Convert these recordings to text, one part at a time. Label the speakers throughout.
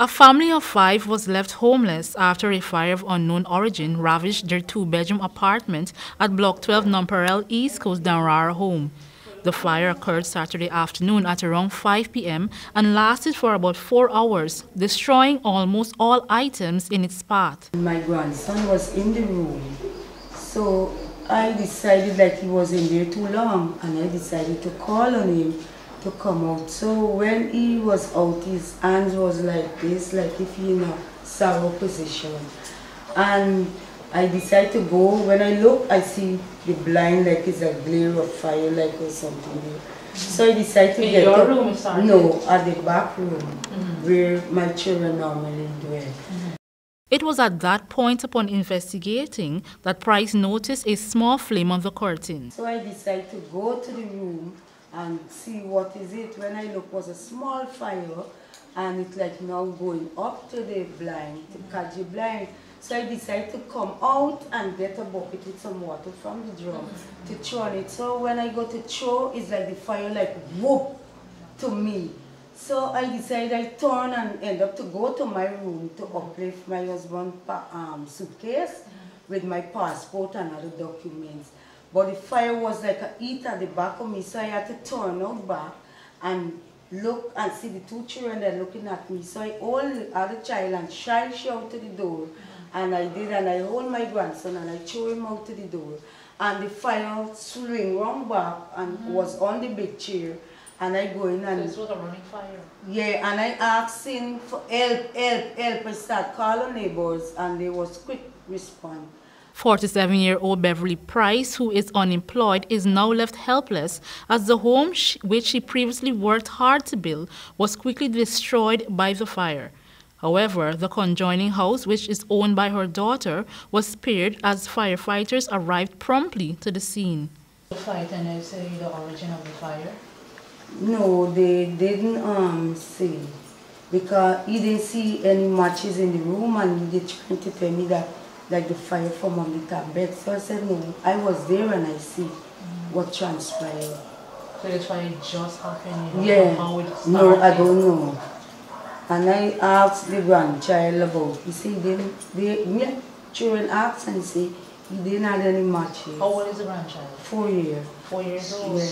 Speaker 1: A family of 5 was left homeless after a fire of unknown origin ravaged their 2-bedroom apartment at Block 12 Non-PARIEL East Coast Danrara home. The fire occurred Saturday afternoon at around 5 p.m. and lasted for about 4 hours, destroying almost all items in its path.
Speaker 2: My grandson was in the room, so I decided that he was in there too long, and I decided to call on him to come out. So when he was out, his hands was like this, like if he in a sorrow position. And I decided to go. When I look, I see the blind like it's a glare of fire, like or something there. So I decided to get
Speaker 1: your room started?
Speaker 2: No, at the back room, where my children normally dwell.
Speaker 1: It was at that point, upon investigating, that Price noticed a small flame on the curtain.
Speaker 2: So I decided to go to the room and see what is it. When I look, was a small fire, and it's like now going up to the blind, to catch the blind. So I decided to come out and get a bucket with some water from the drum to throw on it. So when I go to throw, it's like the fire like whoop to me. So I decided I turn and end up to go to my room to uplift my husband's suitcase with my passport and other documents. But the fire was like a heat at the back of me, so I had to turn out back and look and see the 2 children that are looking at me. So I hold the other child and shy out to the door. And I did, and I hold my grandson and I threw him out to the door. And the fire swing round back and was on the big chair. And I go in and...
Speaker 1: This was a running fire?
Speaker 2: Yeah, and I asked him for help. I started calling neighbors, and they was quick respond.
Speaker 1: 47-year-old Beverly Price, who is unemployed, is now left helpless as the home which she previously worked hard to build was quickly destroyed by the fire. However, the conjoining house, which is owned by her daughter, was spared as firefighters arrived promptly to the scene.
Speaker 3: The fire attendants say the origin of the fire?
Speaker 2: No, they didn't see, because he didn't see any matches in the room, and he trying to tell me that like the fire from on the top bed. So I said no, I was there and I see what transpired.
Speaker 3: So the fire just happened?
Speaker 2: Yeah, no, I don't know. And I asked the grandchild about it. He said me children asked, and he said he didn't have any matches.
Speaker 3: How old is the grandchild?
Speaker 2: 4 years.
Speaker 3: 4 years old?
Speaker 2: Yeah,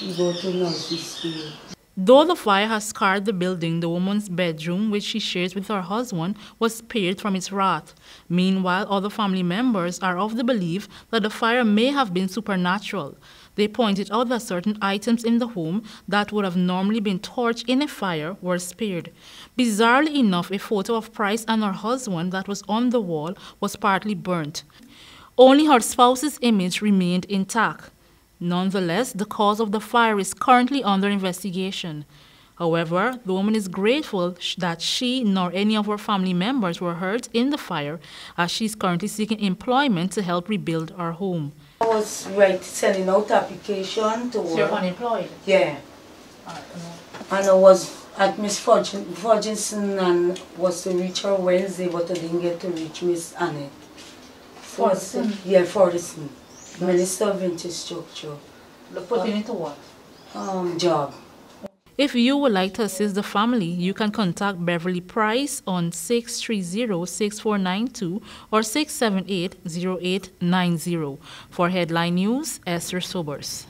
Speaker 2: he go to nursery school.
Speaker 1: Though the fire has scarred the building, the woman's bedroom, which she shares with her husband, was spared from its wrath. Meanwhile, other family members are of the belief that the fire may have been supernatural. They pointed out that certain items in the home that would have normally been torched in a fire were spared. Bizarrely enough, a photo of Price and her husband that was on the wall was partly burnt. Only her spouse's image remained intact. Nonetheless, the cause of the fire is currently under investigation. However, the woman is grateful that she nor any of her family members were hurt in the fire, as she is currently seeking employment to help rebuild her home.
Speaker 2: I was sending out application to work.
Speaker 3: So you're unemployed?
Speaker 2: Yeah. And I was at Miss Ferguson and was to reach her Wednesday, but I didn't get to reach Miss Annette.
Speaker 3: Ferguson?
Speaker 2: Yeah, Ferguson. Minister of Infrastructure.
Speaker 3: Putting into what?
Speaker 2: Job.
Speaker 1: If you would like to assist the family, you can contact Beverly Price on 630-6492 or 678-0890. For Headline News, Esther Sobers.